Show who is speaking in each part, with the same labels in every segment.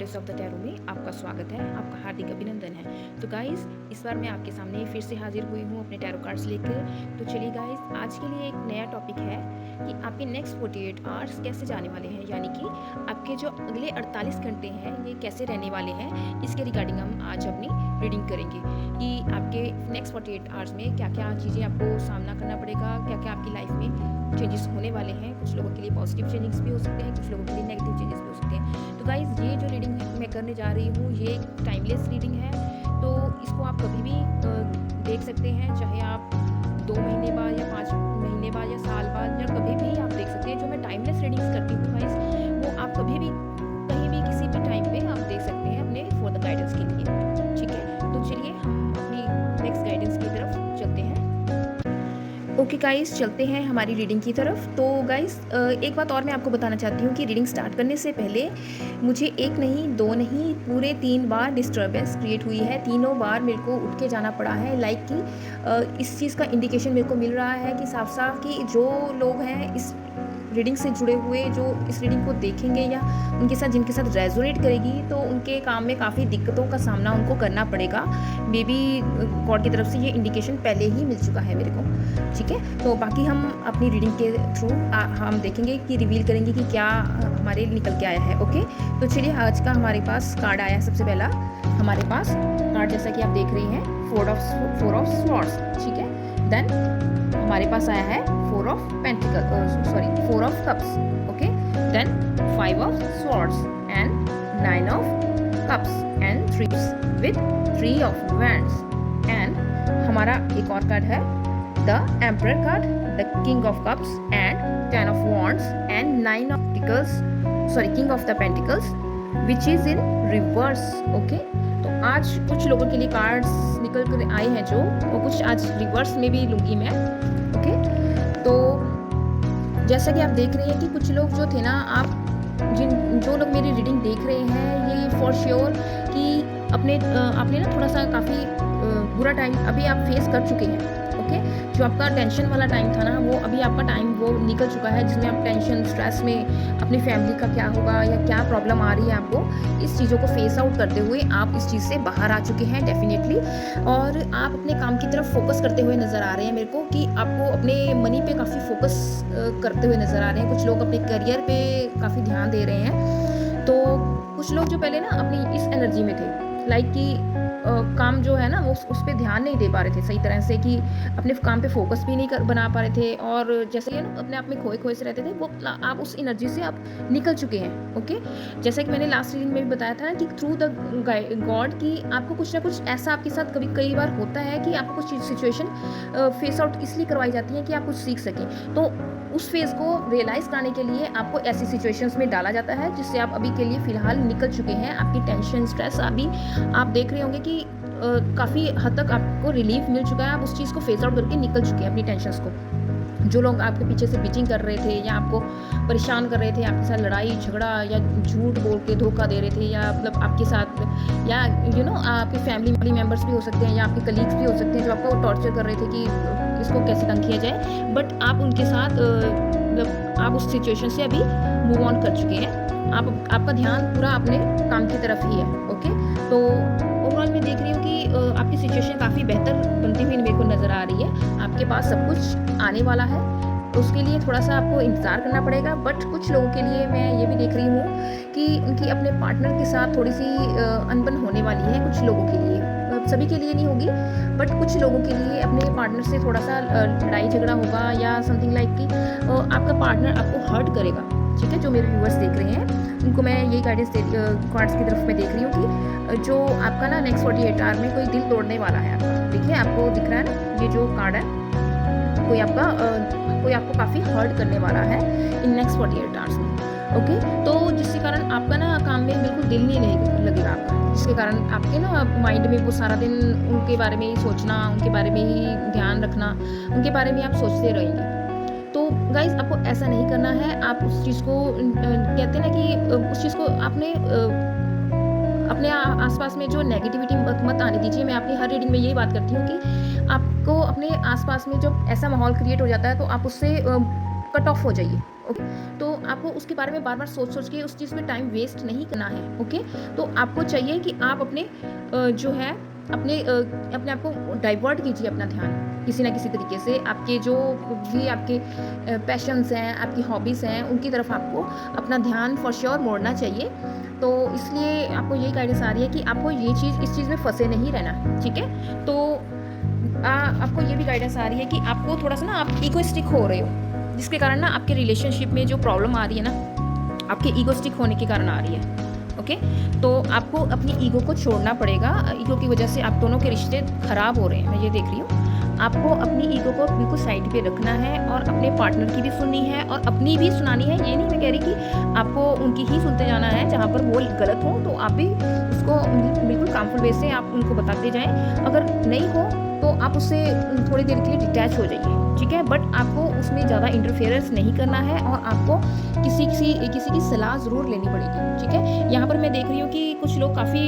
Speaker 1: Pages of the tarot में आपका स्वागत है, आपका हार्दिक अभिनंदन है। तो गाइस, इस बार मैं आपके सामने फिर से हाजिर हुई हूँ अपने टैरो कार्ड्स लेकर। तो चलिए गाइस, आज के लिए एक नया टॉपिक है कि आपके नेक्स्ट 48 आवर्स कैसे जाने वाले हैं, यानी कि आपके जो अगले 48 घंटे हैं ये कैसे रहने वाले हैं। इसके रिगार्डिंग हम आज अपनी रीडिंग करेंगे कि आपके नेक्स्ट 48 आवर्स में क्या क्या चीज़ें आपको सामना करना पड़ेगा, क्या क्या आपकी लाइफ में चेंजेस होने वाले हैं। कुछ लोगों के लिए पॉजिटिव चेंजेस भी हो सकते हैं, कुछ लोगों के लिए नेगेटिव चेंजेस भी हो सकते हैं। तो गाइज, ये जो रीडिंग मैं करने जा रही हूँ ये एक टाइमलेस रीडिंग है, तो इसको आप कभी भी देख सकते हैं, चाहे आप 2 महीने बाद या 5 महीने बाद या साल बाद या कभी भी आप देख सकते हैं। जो मैं टाइमलेस रीडिंग्स करती हूँ गाइज, वो आप कभी भी कहीं भी किसी भी टाइम पे आप देख सकते हैं अपने फॉर द गाइडेंस के लिए। ठीक है, तो चलिए हम अपनी नेक्स्ट गाइडेंस की तरफ चलते हैं। ओके गाइस, चलते हैं हमारी रीडिंग की तरफ। तो गाइस, एक बात और मैं आपको बताना चाहती हूँ कि रीडिंग स्टार्ट करने से पहले मुझे एक नहीं, दो नहीं, पूरे 3 बार डिस्टर्बेंस क्रिएट हुई है। तीनों बार मेरे को उठ के जाना पड़ा है। लाइक कि इस चीज़ का इंडिकेशन मेरे को मिल रहा है कि साफ साफ कि जो लोग हैं इस रीडिंग से जुड़े हुए, जो इस रीडिंग को देखेंगे या उनके साथ जिनके साथ रेजोनेट करेगी, तो उनके काम में काफ़ी दिक्कतों का सामना उनको करना पड़ेगा। मे बी गॉड की तरफ से ये इंडिकेशन पहले ही मिल चुका है मेरे को। ठीक है, तो बाकी हम अपनी रीडिंग के थ्रू हम देखेंगे कि रिवील करेंगे कि क्या हमारे निकल के आया है। ओके, तो चलिए, आज का हमारे पास कार्ड आया है। सबसे पहला हमारे पास कार्ड जैसा कि आप देख रहे हैं, फोर ऑफ स्वॉर्ड्स। ठीक है, देन हमारे पास आया है 4 of cups. Okay, then 5 of swords and 9 of cups and threes with 3 of wands. And हमारा एक और कार्ड है the emperor card, the king of cups and 10 of wands and 9 of pentacles, king of the pentacles which is in reverse. Okay, तो आज कुछ लोगों के लिए कार्ड्स निकल कर आए हैं जो, और कुछ आज रिवर्स में भी लूँगी मैं। ओके, तो जैसा कि आप देख रहे हैं कि कुछ लोग जो थे ना, जो लोग मेरी रीडिंग देख रहे हैं, ये फॉर श्योर कि आपने ना थोड़ा सा काफ़ी बुरा टाइम अभी आप फेस कर चुके हैं। ओके, जो आपका टेंशन वाला टाइम था ना, वो अभी आपका टाइम वो निकल चुका है, जिसमें आप टेंशन स्ट्रेस में अपनी फैमिली का क्या होगा या क्या प्रॉब्लम आ रही है आपको, इस चीज़ों को फेस आउट करते हुए आप इस चीज़ से बाहर आ चुके हैं डेफिनेटली। और आप अपने काम की तरफ फोकस करते हुए नज़र आ रहे हैं मेरे को, कि आपको अपने मनी पे काफ़ी फोकस करते हुए नज़र आ रहे हैं। कुछ लोग अपने करियर पे काफ़ी ध्यान दे रहे हैं। तो कुछ लोग जो पहले ना अपनी इस एनर्जी में थे, लाइक कि काम जो है ना वो उस पर ध्यान नहीं दे पा रहे थे सही तरह से, कि अपने काम पे फोकस भी नहीं बना पा रहे थे, और जैसे ये ना अपने आप में खोए खोए से रहते थे, वो आप उस एनर्जी से आप निकल चुके हैं। ओके, जैसे कि मैंने लास्ट रीडिंग में भी बताया था ना कि थ्रू द गॉड कि आपको कुछ ना कुछ ऐसा आपके साथ कई बार होता है कि आपको कुछ सिचुएशन फेस आउट इसलिए करवाई जाती है कि आप कुछ सीख सकें। तो उस फेज़ को रियलाइज़ कराने के लिए आपको ऐसी सिचुएशंस में डाला जाता है जिससे आप अभी के लिए फ़िलहाल निकल चुके हैं। आपकी टेंशन स्ट्रेस अभी आप देख रहे होंगे कि काफ़ी हद तक आपको रिलीफ मिल चुका है। आप उस चीज़ को फेस आउट करके निकल चुके हैं अपनी टेंशन्स को। जो लोग आपके पीछे से बिचिंग कर रहे थे या आपको परेशान कर रहे थे, आपके साथ लड़ाई झगड़ा या झूठ बोल के धोखा दे रहे थे, या मतलब आपके साथ या आपके फैमिली मेम्बर्स भी हो सकते हैं या आपके कलीग्स भी हो सकते हैं जो आपको टॉर्चर कर रहे थे कि इसको कैसे तंग किया जाए, बट आप उनके साथ मतलब आप उस सिचुएशन से अभी मूव ऑन कर चुके हैं। आपका ध्यान पूरा अपने काम की तरफ ही है। ओके, तो ओवरऑल मैं देख रही हूँ कि आपकी सिचुएशन काफ़ी बेहतर बनती हुई मेरे को नज़र आ रही है। आपके पास सब कुछ आने वाला है, उसके लिए थोड़ा सा आपको इंतज़ार करना पड़ेगा। बट कुछ लोगों के लिए मैं ये भी देख रही हूँ कि उनकी अपने पार्टनर के साथ थोड़ी सी अनबन होने वाली है। कुछ लोगों के लिए, सभी के लिए नहीं होगी, बट कुछ लोगों के लिए अपने पार्टनर से थोड़ा सा लड़ाई झगड़ा होगा या समथिंग लाइक कि आपका पार्टनर आपको हर्ट करेगा। ठीक है, जो मेरे व्यूअर्स देख रहे हैं उनको मैं यही गाइडेंस कार्ड्स की तरफ मैं देख रही हूँ कि जो आपका ना नेक्स्ट 48 आवर में कोई दिल तोड़ने वाला है आपका। देखिए, आपको दिख रहा है ना, ये जो कार्ड है, कोई आपको काफ़ी हर्ट करने वाला है इन नेक्स्ट 48 आवर्स में। ओके, तो जिसके कारण आपका ना काम में बिल्कुल दिल नहीं लगेगा आपका, जिसके कारण आपके ना माइंड में वो सारा दिन उनके बारे में ही सोचना, उनके बारे में ही ध्यान रखना, उनके बारे में आप सोचते रहेंगे। तो गाइज, आपको ऐसा नहीं करना है। आप उस चीज़ को कहते हैं ना कि उस चीज़ को आपने अपने आसपास में जो नेगेटिविटी मत आने दीजिए। मैं अपनी हर रीडिंग में यही बात करती हूँ कि आपको अपने आसपास में जब ऐसा माहौल क्रिएट हो जाता है तो आप उससे कट ऑफ हो जाइए। ओके, तो आपको उसके बारे में बार-बार सोच-सोच के उस चीज़ में टाइम वेस्ट नहीं करना है, ओके? तो आपको चाहिए कि आप अपने जो है अपने आप को डाइवर्ट कीजिए अपना ध्यान किसी न किसी तरीके से। आपके जो भी आपके पैशन्स हैं, आपकी हॉबीज़ हैं, उनकी तरफ आपको अपना ध्यान फॉर श्योर मोड़ना चाहिए। तो इसलिए आपको यही गाइडेंस आ रही है कि आपको ये चीज़ इस चीज़ में फँसे नहीं रहना, ठीक है? तो आपको ये भी गाइडेंस आ रही है कि आपको थोड़ा-सा ना आप इगोइस्टिक हो रहे हो, जिसके कारण ना आपके रिलेशनशिप में जो प्रॉब्लम आ रही है ना, आपके इगोइस्टिक होने के कारण आ रही है। ओके? तो आपको अपनी ईगो को छोड़ना पड़ेगा। ईगो की वजह से आप दोनों के रिश्ते खराब हो रहे हैं, मैं ये देख रही हूँ। आपको अपनी ईगो को बिल्कुल साइड पे रखना है और अपने पार्टनर की भी सुननी है और अपनी भी सुनानी है। ये नहीं मैं कह रही कि आपको उनकी ही सुनते जाना है, जहाँ पर वो गलत हो तो आप भी उसको बिल्कुल कामफुल वे से आप उनको बताते जाएँ। अगर नहीं हो तो आप उससे थोड़ी देर के लिए डिटैच हो जाइए, ठीक है? बट आपको उसमें ज़्यादा इंटरफेरेंस नहीं करना है और आपको किसी की सलाह ज़रूर लेनी पड़ेगी, ठीक है? यहाँ पर मैं देख रही हूँ कि कुछ लोग काफ़ी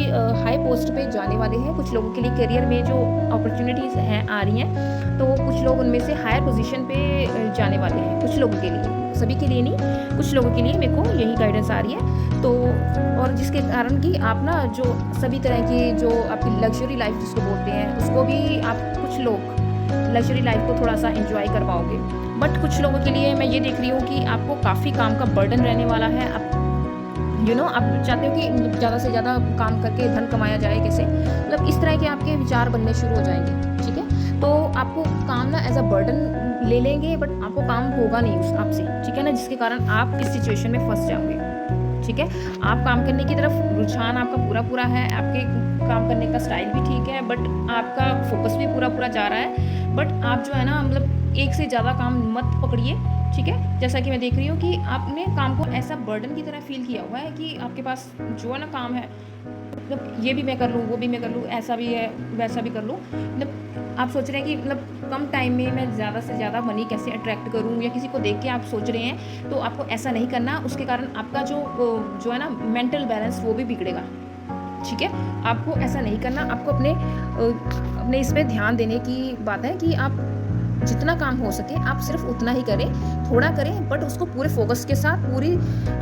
Speaker 1: हाई पोस्ट पे जाने वाले हैं। कुछ लोगों के लिए करियर में जो अपॉर्च्युनिटीज़ हैं आ रही हैं, तो कुछ लोग उनमें से हायर पोजीशन पे जाने वाले हैं, कुछ लोगों के लिए। सभी के लिए नहीं, कुछ लोगों के लिए मेरे को यही गाइडेंस आ रही है। तो और जिसके कारण कि आप ना जो सभी तरह की जो आपकी लग्ज़री लाइफ़ जिसको बोलते हैं, उसको भी आप कुछ लोग लग्ज़री लाइफ़ को थोड़ा-सा एन्जॉय कर पाओगे। बट कुछ लोगों के लिए मैं ये देख रही हूँ कि आपको काफ़ी काम का बर्डन रहने वाला है। आप आप चाहते हो कि ज़्यादा से ज़्यादा काम करके धन कमाया जाए कैसे? मतलब इस तरह के आपके विचार बनने शुरू हो जाएँगे, ठीक है? तो आपको काम ना एज़ अ बर्डन ले लेंगे बट आपको काम होगा नहीं उस आपसे, ठीक है ना? जिसके कारण आप इस सिचुएशन में फँस जाओगे, ठीक है? आप काम करने की तरफ रुझान आपका पूरा-पूरा है, आपके काम करने का स्टाइल भी ठीक है बट आपका फ़ोकस भी पूरा-पूरा जा रहा है। बट आप जो है ना मतलब एक से ज़्यादा काम मत पकड़िए, ठीक है? जैसा कि मैं देख रही हूँ कि आपने काम को ऐसा बर्डन की तरह फ़ील किया हुआ है कि आपके पास जो है ना काम है, मतलब ये भी मैं कर लूँ, वो भी मैं कर लूँ, ऐसा भी है, वैसा भी कर लूँ। मतलब आप सोच रहे हैं कि मतलब कम टाइम में मैं ज़्यादा से ज़्यादा मनी कैसे अट्रैक्ट करूँ या किसी को देख के आप सोच रहे हैं, तो आपको ऐसा नहीं करना। उसके कारण आपका जो है ना मेंटल बैलेंस वो भी बिगड़ेगा, ठीक है? आपको ऐसा नहीं करना। आपको अपने इस पे ध्यान देने की बात है कि आप जितना काम हो सके आप सिर्फ उतना ही करें, थोड़ा करें बट उसको पूरे फ़ोकस के साथ, पूरी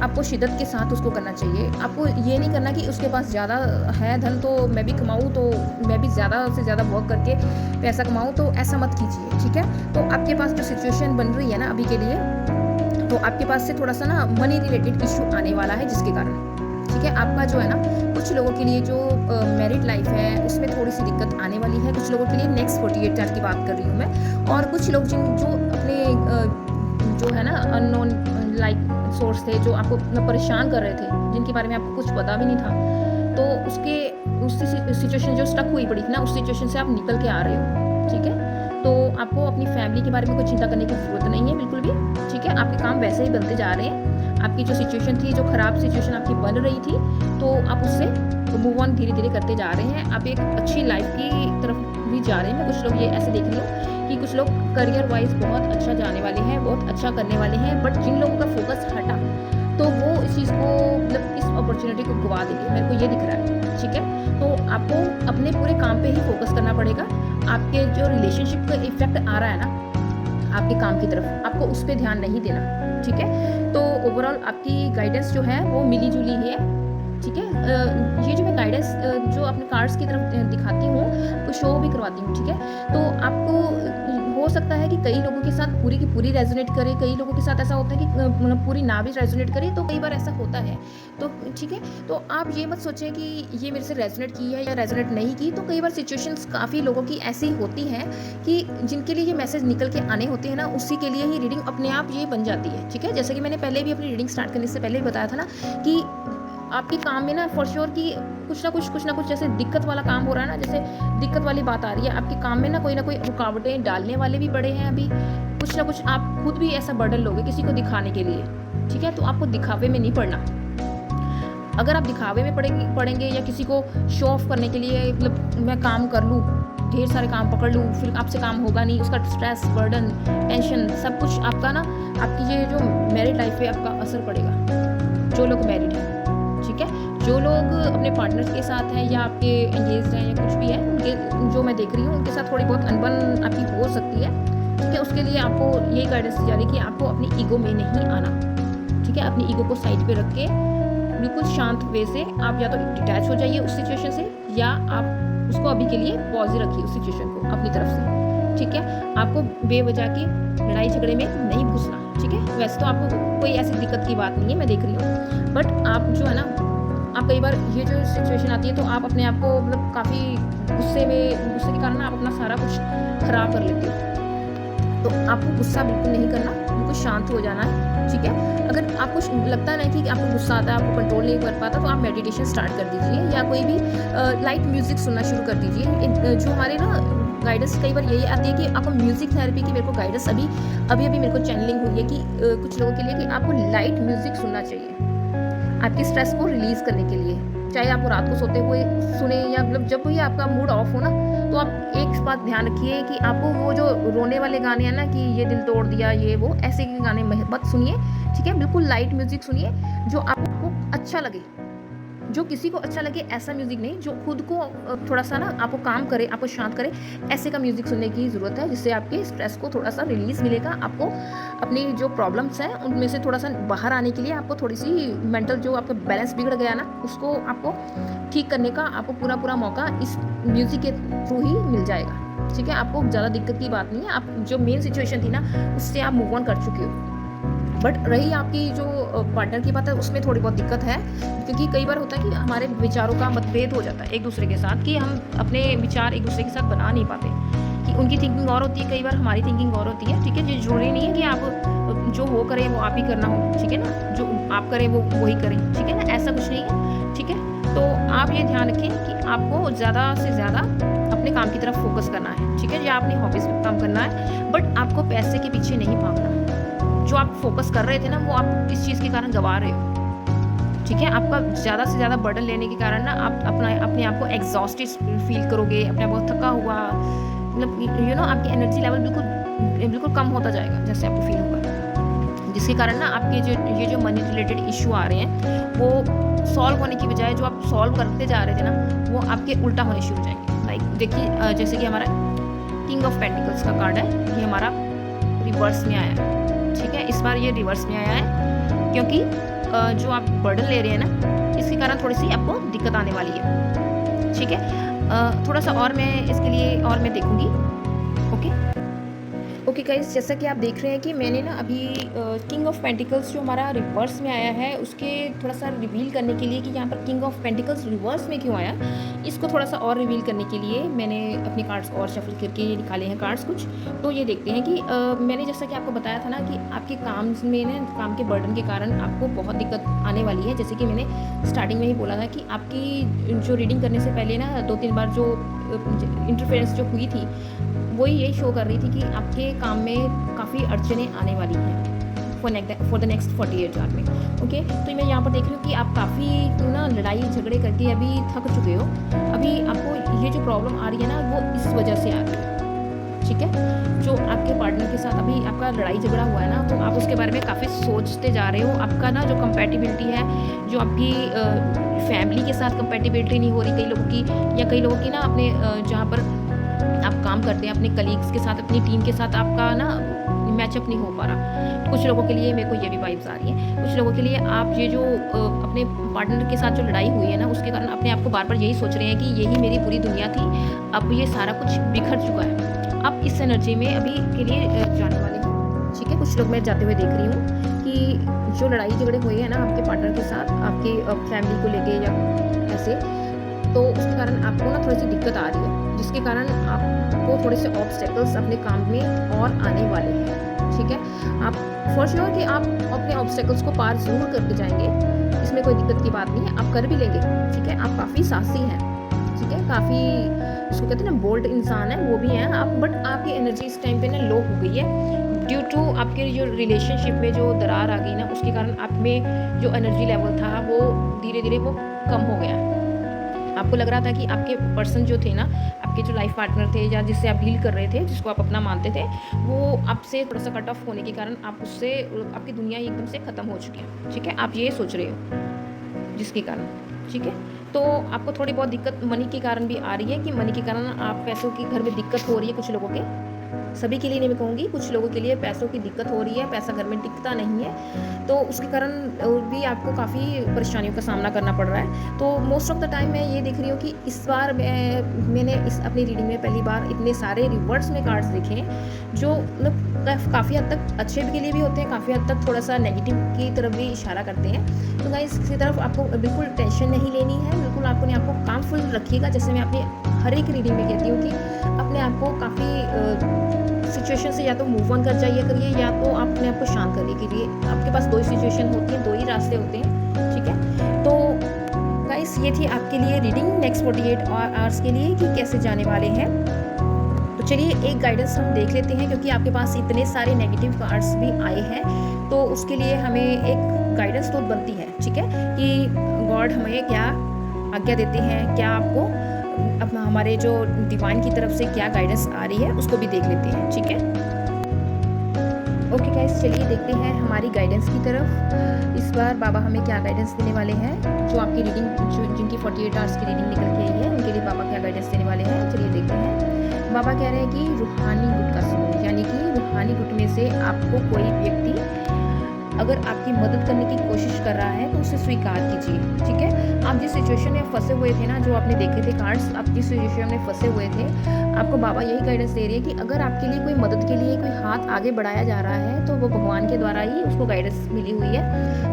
Speaker 1: आपको शिद्दत के साथ उसको करना चाहिए। आपको ये नहीं करना कि उसके पास ज़्यादा है धन तो मैं भी कमाऊँ, तो मैं भी ज़्यादा से ज़्यादा वर्क करके पैसा कमाऊँ, तो ऐसा मत कीजिए, ठीक है? तो आपके पास जो सिचुएशन बन रही है ना अभी के लिए, तो आपके पास से थोड़ा-सा ना मनी रिलेटेड इश्यू आने वाला है जिसके कारण, ठीक है? आपका जो है ना कुछ लोगों के लिए जो मैरिड लाइफ़ है उसमें थोड़ी-सी दिक्कत आने वाली है। कुछ लोगों के लिए नेक्स्ट 48 आवर की बात कर रही हूँ मैं। और कुछ लोग जो अपने जो है ना अननोन लाइक सोर्स थे, जो आपको मतलब परेशान कर रहे थे, जिनके बारे में आपको कुछ पता भी नहीं था, तो उस सिचुएशन जो स्टक हुई पड़ी थी ना, उस सिचुएशन से आप निकल के आ रहे हो, ठीक है? तो आपको अपनी फैमिली के बारे में कोई चिंता करने की ज़रूरत नहीं है बिल्कुल भी, ठीक है? आपके काम वैसे ही बनते जा रहे हैं। आपकी जो सिचुएशन थी, जो खराब सिचुएशन आपकी बन रही थी, तो आप उससे मूव ऑन धीरे-धीरे करते जा रहे हैं। आप एक अच्छी लाइफ़ की तरफ भी जा रहे हैं। मैं कुछ लोग ये ऐसे देख रही हूँ कि कुछ लोग करियर वाइज़ बहुत अच्छा जाने वाले हैं, बहुत अच्छा करने वाले हैं, बट जिन लोगों का फ़ोकस हटा, तो वो इस चीज़ को मतलब इस अपॉर्च्युनिटी को गँवा देंगे, मेरे को ये दिख रहा है, ठीक है? तो आपको अपने पूरे काम पे ही फ़ोकस करना पड़ेगा। आपके जो रिलेशनशिप का इफ़ेक्ट आ रहा है ना आपके काम की तरफ, आपको उस पे ध्यान नहीं देना, ठीक है? तो ओवरऑल आपकी गाइडेंस जो है वो मिली-जुली ही है, ठीक है? ये जो मैं गाइडेंस जो अपने कार्ड्स की तरफ दिखाती हूँ, तो शो भी करवाती हूँ, ठीक है? तो आपको हो सकता है कि कई लोगों के साथ पूरी की पूरी रेज़ोनेट करे, कई लोगों के साथ ऐसा होता है कि मतलब पूरी ना भी रेज़ोनेट करे, तो कई बार ऐसा होता है। तो ठीक है? तो आप ये मत सोचें कि ये मेरे से रेज़ोनेट की है या रेज़ोनेट नहीं की, तो कई बार सिचुएशंस काफ़ी लोगों की ऐसी होती हैं कि जिनके लिए ये मैसेज निकल के आने होते हैं ना, उसी के लिए ही रीडिंग अपने आप ये बन जाती है, ठीक है? जैसे कि मैंने पहले भी अपनी रीडिंग स्टार्ट करने से पहले भी बताया था ना कि आपके काम में ना फॉर श्योर कि कुछ ना कुछ जैसे दिक्कत वाला काम हो रहा है ना, जैसे दिक्कत वाली बात आ रही है आपके काम में ना कोई रुकावटें डालने वाले भी पड़े हैं अभी। कुछ ना कुछ आप खुद भी ऐसा बर्डन लोगे किसी को दिखाने के लिए, ठीक है? तो आपको दिखावे में नहीं पड़ना। अगर आप दिखावे में पड़ेंगे या किसी को शो ऑफ करने के लिए मतलब मैं काम कर लूँ, ढेर सारे काम पकड़ लूँ, फिर आपसे काम होगा नहीं, उसका स्ट्रेस, बर्डन, टेंशन सब कुछ आपका ना आपकी ये जो मैरिड लाइफ पे आपका असर पड़ेगा। जो लोग मैरिड हैं, ठीक है? जो लोग अपने पार्टनर्स के साथ हैं या आपके एंगेज्ड हैं या कुछ भी है, उनके जो मैं देख रही हूँ उनके साथ थोड़ी बहुत अनबन आपकी हो सकती है, ठीक है? उसके लिए आपको यही गाइडेंस दी जा रही है कि आपको अपनी ईगो में नहीं आना, ठीक ठीक है। अपनी ईगो को साइड पे रख के बिल्कुल शांत वे से आप या तो डिटैच हो जाइए उस सिचुएशन से, या आप उसको अभी के लिए पॉज ही रखिए उस सिचुएशन को अपनी तरफ से, ठीक है। आपको बेवजह की लड़ाई झगड़े में नहीं घुसना, ठीक है। वैसे तो आपको कोई ऐसी दिक्कत की बात नहीं है, मैं देख रही हूँ, बट आप जो है ना, आप कई बार ये जो सिचुएशन आती है तो आप अपने आप को मतलब काफ़ी गुस्से के कारण आप अपना सारा कुछ खराब कर लेते हो। तो आपको गुस्सा बिल्कुल नहीं करना, बिल्कुल शांत हो जाना है, ठीक है। अगर आपको लगता है ना कि आपको गुस्सा आता है, आपको कंट्रोल नहीं कर पाता, तो आप मेडिटेशन स्टार्ट कर दीजिए या कोई भी लाइट म्यूजिक सुनना शुरू कर दीजिए। जो हमारे ना गाइडेंस कई बार यही आती है कि आपको म्यूजिक थेरेपी की मेरे को गाइडेंस अभी मेरे को चैनलिंग हुई है कि कुछ लोगों के लिए कि आपको लाइट म्यूजिक सुनना चाहिए आपके स्ट्रेस को रिलीज करने के लिए। चाहे आप रात को सोते हुए सुने या मतलब जब भी आपका मूड ऑफ हो ना, तो आप एक बात ध्यान रखिए कि आपको वो जो रोने वाले गाने हैं ना कि ये दिल तोड़ दिया ये वो, ऐसे के गाने मत सुनिए, ठीक है। बिल्कुल लाइट म्यूजिक सुनिए जो आपको अच्छा लगे, जो किसी को अच्छा लगे ऐसा म्यूजिक नहीं, जो खुद को थोड़ा सा ना आपको काम करे, आपको शांत करे, ऐसे का म्यूजिक सुनने की ज़रूरत है, जिससे आपके स्ट्रेस को थोड़ा सा रिलीज मिलेगा। आपको अपनी जो प्रॉब्लम्स हैं उनमें से थोड़ा सा बाहर आने के लिए आपको थोड़ी सी मेंटल जो आपका बैलेंस बिगड़ गया ना, उसको आपको ठीक करने का आपको पूरा मौका इस म्यूजिक के थ्रू ही मिल जाएगा, ठीक है। आपको ज़्यादा दिक्कत की बात नहीं है, आप जो मेन सिचुएशन थी ना उससे आप मूव ऑन कर चुके हो। बट रही आपकी जो पार्टनर की बात है, उसमें थोड़ी बहुत दिक्कत है, क्योंकि कई बार होता है कि हमारे विचारों का मतभेद हो जाता है एक दूसरे के साथ, कि हम अपने विचार एक दूसरे के साथ बना नहीं पाते, कि उनकी थिंकिंग और होती है, कई बार हमारी थिंकिंग और होती है, ठीक है। ये जरूरी नहीं है कि आप जो हो करें वो आप ही करना हो, ठीक है ना, जो आप करें वो वही करें, ठीक है ना, ऐसा कुछ नहीं है, ठीक है। तो आप ये ध्यान रखें कि आपको ज़्यादा से ज़्यादा अपने काम की तरफ फोकस करना है, ठीक है, या अपनी हॉबीज़ पर काम करना है, बट आपको पैसे के पीछे नहीं भागना। जो आप फोकस कर रहे थे ना वो आप इस चीज़ के कारण गंवा रहे हो, ठीक है। आपका ज़्यादा से ज़्यादा बर्डन लेने के कारण ना आप अपने आप को एग्जॉस्टेड फील करोगे, अपने आप को थका हुआ, मतलब आपकी एनर्जी लेवल बिल्कुल कम होता जाएगा, जैसे आपको फील होगा, जिसके कारण ना आपके ये जो मनी रिलेटेड इशू आ रहे हैं वो सॉल्व होने की बजाय जो आप सॉल्व करते जा रहे थे ना वो आपके उल्टा होने शुरू हो जाएंगे। लाइक देखिए, जैसे कि हमारा किंग ऑफ पेंटिकल्स का कार्ड है, ये हमारा रिवर्स में आया है, ठीक है। इस बार ये रिवर्स में आया है क्योंकि जो आप बर्डन ले रहे हैं ना, इसके कारण थोड़ी सी आपको दिक्कत आने वाली है, ठीक है। थोड़ा सा और मैं इसके लिए और मैं देखूंगी, ओके गाइस। जैसा कि आप देख रहे हैं कि मैंने ना अभी किंग ऑफ पेंटिकल्स जो हमारा रिवर्स में आया है उसके थोड़ा सा रिवील करने के लिए कि यहाँ पर किंग ऑफ पेंटिकल्स रिवर्स में क्यों आया, इसको थोड़ा सा और रिवील करने के लिए मैंने अपने कार्ड्स और शफल करके निकाले हैं कार्ड्स कुछ। तो ये देखते हैं कि मैंने जैसा कि आपको बताया था ना कि आपके काम में ना काम के बर्डन के कारण आपको बहुत दिक्कत आने वाली है। जैसे कि मैंने स्टार्टिंग में ही बोला था कि आपकी जो रीडिंग करने से पहले ना 2-3 बार जो इंटरफेरेंस जो हुई थी वही यही शो कर रही थी कि आपके काम में काफ़ी अड़चनें आने वाली हैं फॉर द नेक्स्ट 48 आवर में, ओके। तो मैं यहाँ पर देख रही हूँ कि आप काफ़ी ना लड़ाई झगड़े करके अभी थक चुके हो। अभी आपको ये जो प्रॉब्लम आ रही है ना वो इस वजह से आ रही है, ठीक है। जो आपके पार्टनर के साथ अभी आपका लड़ाई झगड़ा हुआ है ना, तो आप उसके बारे में काफ़ी सोचते जा रहे हो। आपका ना जो कंपैटिबिलिटी है, जो आपकी फैमिली के साथ कंपैटिबिलिटी नहीं हो रही कई लोगों की, या कई लोगों की ना अपने जहाँ पर आप काम करते हैं अपने कलीग्स के साथ, अपनी टीम के साथ आपका ना मैचअप नहीं हो पा रहा। कुछ लोगों के लिए मेरे को ये भी वाइब्स आ रही है, कुछ लोगों के लिए आप ये जो अपने पार्टनर के साथ जो लड़ाई हुई है ना उसके कारण अपने आप को बार बार यही सोच रहे हैं कि यही मेरी पूरी दुनिया थी, अब ये सारा कुछ बिखर चुका है। आप इस एनर्जी में अभी के लिए जाने वाले हैं, ठीक है। कुछ लोग मैं जाते हुए देख रही हूँ कि जो लड़ाई झगड़े हुए हैं ना आपके पार्टनर के साथ, आपके फैमिली को लेके या ऐसे, तो उसके कारण आपको ना थोड़ी सी दिक्कत आ रही है, जिसके कारण आपको थोड़े से ऑब्स्टेकल्स अपने काम में और आने वाले हैं, ठीक है। आप फॉर श्योर कि आप अपने ऑब्स्टेकल्स को पार जरूर करके जाएंगे, इसमें कोई दिक्कत की बात नहीं है, आप कर भी लेंगे, ठीक है। आप काफ़ी साहसी हैं, ठीक है, काफ़ी उसको कहते हैं ना बोल्ड इंसान है, वो भी हैं आप, बट आपकी एनर्जी इस टाइम पे ना लो हो गई है ड्यू टू आपके जो रिलेशनशिप में जो दरार आ गई ना, उसके कारण आप में जो एनर्जी लेवल था वो धीरे धीरे वो कम हो गया है। आपको लग रहा था कि आपके पर्सन जो थे ना, आपके जो लाइफ पार्टनर थे या जिससे आप डील कर रहे थे, जिसको आप अपना मानते थे, वो आपसे थोड़ा सा कट ऑफ होने के कारण आप उससे आपकी दुनिया एकदम से ख़त्म हो चुकी है, ठीक है। आप ये सोच रहे हो जिसके कारण, ठीक है। तो आपको थोड़ी बहुत दिक्कत मनी के कारण भी आ रही है कि मनी के कारण आप पैसों की घर में दिक्कत हो रही है कुछ लोगों के, सभी के लिए नहीं मैं कहूँगी, कुछ लोगों के लिए पैसों की दिक्कत हो रही है, पैसा घर में टिकता नहीं है, तो उसके कारण भी आपको काफ़ी परेशानियों का सामना करना पड़ रहा है। तो मोस्ट ऑफ द टाइम मैं ये देख रही हूँ कि इस बार मैंने इस अपनी रीडिंग में पहली बार इतने सारे रिवर्स में कार्ड्स देखे हैं, जो मतलब काफ़ी हद तक अच्छे के लिए भी होते हैं, काफ़ी हद तक थोड़ा सा नेगेटिव की तरफ भी इशारा करते हैं। तो गाइस किसी तरफ आपको बिल्कुल टेंशन नहीं लेनी है, बिल्कुल अपने आप को कामफुल रखिएगा। जैसे मैं अपनी हर एक रीडिंग में कहती हूँ कि अपने आप को काफ़ी सिचुएशन से या तो मूव ऑन कर जाइए करिए, या तो आप अपने आप को शांत करिए करिए। आपके पास दो ही सिचुएशन होती हैं, दो ही रास्ते होते हैं, ठीक है। तो गाइस ये थी आपके लिए रीडिंग नेक्स्ट 48 आवर्स के लिए कि कैसे जाने वाले हैं। तो चलिए एक गाइडेंस हम देख लेते हैं, क्योंकि आपके पास इतने सारे नेगेटिव कार्ड्स भी आए हैं, तो उसके लिए हमें एक गाइडेंस तो बनती है, ठीक है, कि गॉड हमें क्या आज्ञा देते हैं, क्या आपको अपना हमारे जो डिवाइन की तरफ से क्या गाइडेंस आ रही है उसको भी देख लेते हैं, ठीक है। ओके गाइस, चलिए देखते हैं हमारी गाइडेंस की तरफ। इस बार बाबा हमें क्या गाइडेंस देने वाले हैं। जो आपकी रीडिंग जिनकी 48 आवर्स की रीडिंग निकल के आई है, उनके लिए बाबा क्या गाइडेंस देने वाले हैं, चलिए देखते हैं। बाबा कह रहे हैं कि रूहानी गुट का समय, यानी कि रूहानी गुट में से आपको कोई व्यक्ति अगर आपकी मदद करने की कोशिश कर रहा है तो उसे स्वीकार कीजिए, ठीक है। आप जिस सिचुएशन में फंसे हुए थे ना, जो आपने देखे थे कार्ड्स, आप जिस सिचुएशन में फंसे हुए थे, आपको बाबा यही गाइडेंस दे रही है कि अगर आपके लिए कोई मदद के लिए कोई हाथ आगे बढ़ाया जा रहा है, तो वो भगवान के द्वारा ही उसको गाइडेंस मिली हुई है,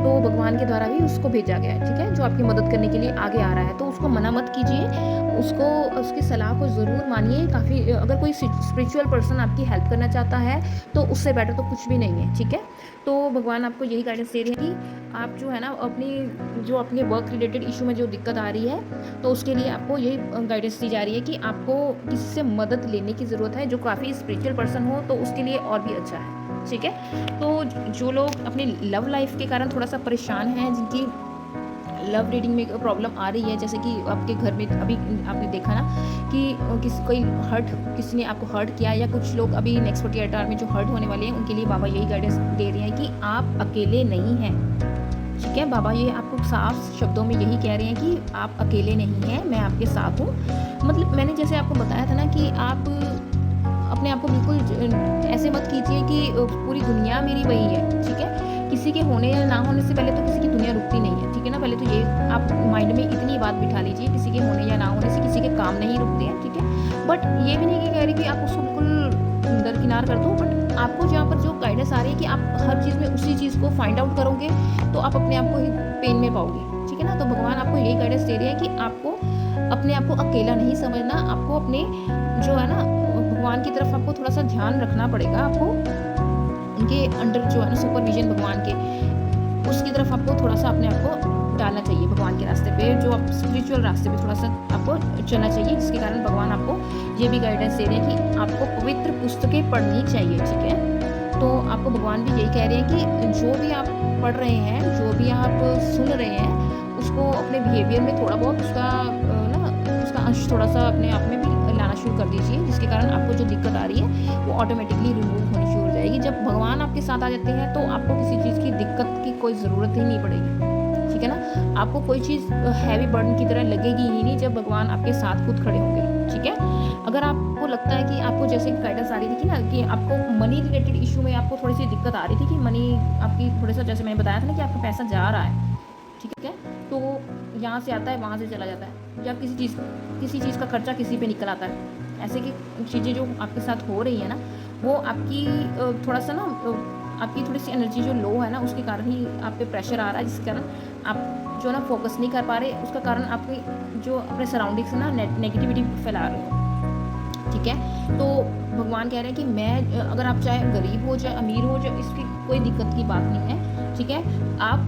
Speaker 1: तो भगवान के द्वारा ही उसको भेजा गया है, ठीक है। जो आपकी मदद करने के लिए आगे आ रहा है, तो उसको मना मत कीजिए, उसको उसकी सलाह को ज़रूर मानिए। काफ़ी अगर कोई स्पिरिचुअल पर्सन आपकी हेल्प करना चाहता है, तो उससे बेटर तो कुछ भी नहीं है, ठीक है। तो भगवान आपको यही गाइडेंस दे रहे हैं कि आप जो है ना अपने वर्क रिलेटेड इशू में जो दिक्कत आ रही है, तो उसके लिए आपको यही गाइडेंस दी जा रही है कि आपको किसी से मदद लेने की ज़रूरत है, जो काफ़ी स्पिरिचुअल पर्सन हो, तो उसके लिए और भी अच्छा है, ठीक है। तो जो लोग अपनी लव लाइफ के कारण थोड़ा सा परेशान हैं, जिनकी लव रीडिंग में प्रॉब्लम आ रही है, जैसे कि आपके घर में अभी आपने देखा ना कि किसी ने आपको हर्ट किया, या कुछ लोग अभी नेक्स्ट 48 आवर में जो हर्ट होने वाले हैं, उनके लिए बाबा यही गाइडेंस दे रहे हैं कि आप अकेले नहीं हैं, ठीक है। बाबा ये आपको साफ शब्दों में यही कह रहे हैं कि आप अकेले नहीं हैं, मैं आपके साथ हूँ। मतलब मैंने जैसे आपको बताया था ना कि आप अपने आप को बिल्कुल ऐसे मत कीजिए कि पूरी दुनिया मेरी वही है, ठीक है। किसी के होने या ना होने से पहले तो किसी की दुनिया रुकती नहीं है, ठीक है ना। पहले तो ये आप माइंड में इतनी बात बिठा लीजिए, किसी के होने या ना होने से किसी के काम नहीं रुकते हैं, ठीक है। बट ये भी नहीं कह रही कि आप उसको बिल्कुल दरकिनार कर दो, बट आपको जहाँ पर जो गाइडेंस आ रही है कि आप हर चीज़ में उसी चीज़ को फाइंड आउट करोगे, तो आप अपने आप को ही पेन में पाओगे, ठीक है ना। तो भगवान आपको यही गाइडेंस दे रही है कि आपको अपने आप को अकेला नहीं समझना, आपको अपने जो है ना भगवान की तरफ आपको थोड़ा सा ध्यान रखना पड़ेगा, आपको उनके अंडर जो है ना सुपरविजन भगवान के, उसकी तरफ आपको थोड़ा सा अपने आप को डालना चाहिए, भगवान के रास्ते पे, जो आप स्पिरिचुअल रास्ते पे थोड़ा सा आपको चलना चाहिए, जिसके कारण भगवान आपको ये भी गाइडेंस दे रहे हैं कि आपको पवित्र पुस्तकें पढ़नी चाहिए, ठीक है। तो आपको भगवान भी यही कह रहे हैं कि जो भी आप पढ़ रहे हैं, जो भी आप सुन रहे हैं, उसको अपने बिहेवियर में थोड़ा बहुत उसका अंश थोड़ा सा अपने आप में भी लाना शुरू कर दीजिए, जिसके कारण आपको जो दिक्कत आ ररी है वो ऑटोमेटिकली रिमूव होनी शुरू हो जाएगी। जब भगवान आपके साथ आ जाते हैं, तो आपको किसी चीज़ की दिक्कत की कोई ज़रूरत ही नहीं पड़ेगी, ठीक है ना। आपको कोई चीज़ हैवी बर्डन की तरह लगेगी ही नहीं, जब भगवान आपके साथ खुद खड़े होंगे, ठीक है। अगर आपको लगता है कि आपको जैसे गाइडेंस आ रही थी ना कि आपको मनी रिलेटेड इशू में आपको थोड़ी सी दिक्कत आ रही थी, कि मनी आपकी थोड़ा सा, जैसे मैंने बताया था ना कि आपका पैसा जा रहा है, ठीक है, तो यहाँ से आता है वहाँ से चला जाता है, या किसी चीज़ का खर्चा किसी पे निकल आता है। ऐसे की चीज़ें जो आपके साथ हो रही है ना, वो आपकी थोड़ा सा ना आपकी थोड़ी सी एनर्जी जो लो है ना, उसके कारण ही आप पे प्रेशर आ रहा है, जिसके कारण आप जो ना फोकस नहीं कर पा रहे, उसका कारण आपकी जो अपने सराउंडिंग्स ना नेगेटिविटी फैला रहे हो, ठीक है। तो भगवान कह रहे हैं कि मैं, अगर आप चाहे गरीब हो चाहे अमीर हो, चाहे इसकी कोई दिक्कत की बात नहीं है, ठीक है। आप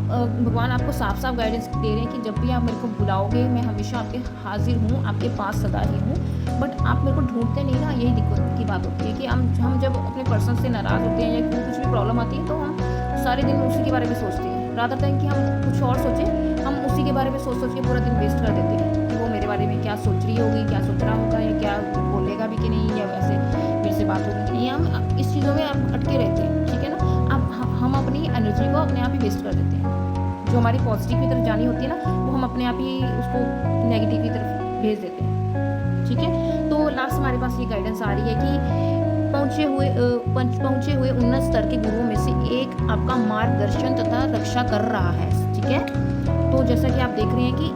Speaker 1: भगवान आपको साफ साफ गाइडेंस दे रहे हैं कि जब भी आप मेरे को बुलाओगे, मैं हमेशा आपके हाजिर हूँ, आपके पास सदा ही हूँ, बट आप मेरे को ढूंढते नहीं ना, यही दिक्कत की बात होती है कि हम जब अपने पर्सन से नाराज़ होते हैं या कुछ भी प्रॉब्लम आती है, तो हम सारे दिन उसी के बारे में सोचते हैं, रादर देन कि हम कुछ और सोचें, हम उसी के बारे में सोच के पूरा दिन वेस्ट कर देते हैं कि वो मेरे बारे में क्या सोच रही होगी, क्या सोच रहा होगा, या क्या बोलेगा भी कि नहीं, या वैसे मेरे से बात होगी कि नहीं। हम इस चीज़ों में आप अटके रहते हैं, ठीक है ना। हम अपनी एनर्जी को अपने आप ही वेस्ट कर देते हैं, जो हमारी पॉजिटिव की तरफ जानी होती है ना, वो हम अपने आप ही उसको नेगेटिव की तरफ भेज देते हैं, ठीक है। तो लास्ट हमारे पास ये गाइडेंस आ रही है कि पहुँचे हुए उन्नत स्तर के गुरुओं में से एक आपका मार्गदर्शन तथा रक्षा कर रहा है। ठीक है, तो जैसा कि आप देख रहे हैं कि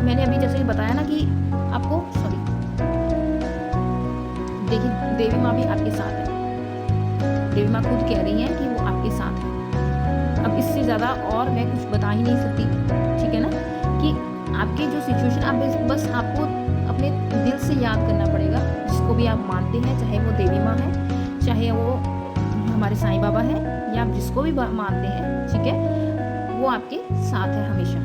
Speaker 1: मैंने अभी जैसे बताया ना कि आपको देखिए देवी माँ भी आपके साथ है। देवी माँ खुद कह रही हैं कि वो आपके साथ है। अब इससे ज़्यादा और मैं कुछ बता ही नहीं सकती। ठीक है ना, कि आपकी जो सिचुएशन आप बस आपको अपने दिल से याद करना पड़ेगा, जिसको भी आप मानते हैं, चाहे वो देवी माँ है, चाहे वो हमारे साईं बाबा है, या आप जिसको भी मानते हैं, ठीक है, वो आपके साथ है हमेशा।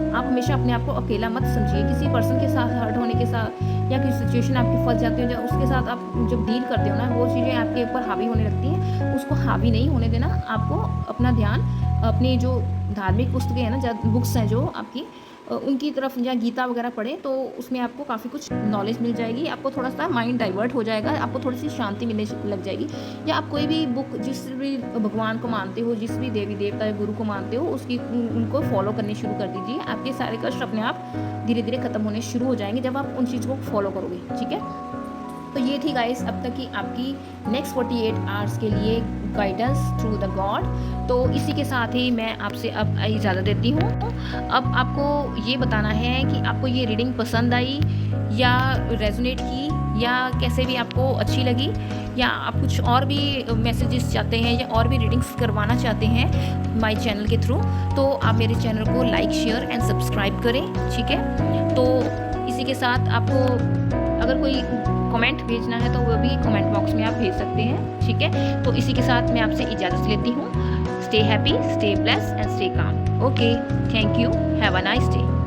Speaker 1: आप हमेशा अपने आप को अकेला मत समझिए। किसी पर्सन के साथ हर्ट होने के साथ या किसी सिचुएशन आपकी फंस जाती हो, उसके साथ आप जब डील करते हो ना, वो चीज़ें आपके ऊपर हावी होने लगती हैं, उसको हावी नहीं होने देना। आपको अपना ध्यान अपनी जो धार्मिक पुस्तकें हैं ना, बुक्स हैं जो आपकी, उनकी तरफ या गीता वगैरह पढ़े, तो उसमें आपको काफ़ी कुछ नॉलेज मिल जाएगी। आपको थोड़ा सा माइंड डाइवर्ट हो जाएगा, आपको थोड़ी सी शांति मिलने लग जाएगी। या आप कोई भी बुक, जिस भी भगवान को मानते हो, जिस भी देवी देवता या गुरु को मानते हो, उनको फॉलो करनी शुरू कर दीजिए। आपके सारे कष्ट अपने आप धीरे धीरे खत्म होने शुरू हो जाएंगे जब आप उन चीज़ों को फॉलो करोगे। ठीक है, तो ये थी गाइस अब तक की आपकी नेक्स्ट 48 आवर्स के लिए गाइडेंस थ्रू द गॉड। तो इसी के साथ ही मैं आपसे अब इजाज़त देती हूँ। अब आपको ये बताना है कि आपको ये रीडिंग पसंद आई या रेजोनेट की, या कैसे भी आपको अच्छी लगी, या आप कुछ और भी मैसेजेस चाहते हैं या और भी रीडिंग्स करवाना चाहते हैं माय चैनल के थ्रू, तो आप मेरे चैनल को लाइक, शेयर एंड सब्सक्राइब करें। ठीक है, तो इसी के साथ आपको अगर कोई कमेंट भेजना है तो वो भी कमेंट बॉक्स में आप भेज सकते हैं। ठीक है, तो इसी के साथ मैं आपसे इजाज़त लेती हूँ। Stay happy, stay blessed and stay calm. Okay, thank you, have a nice day.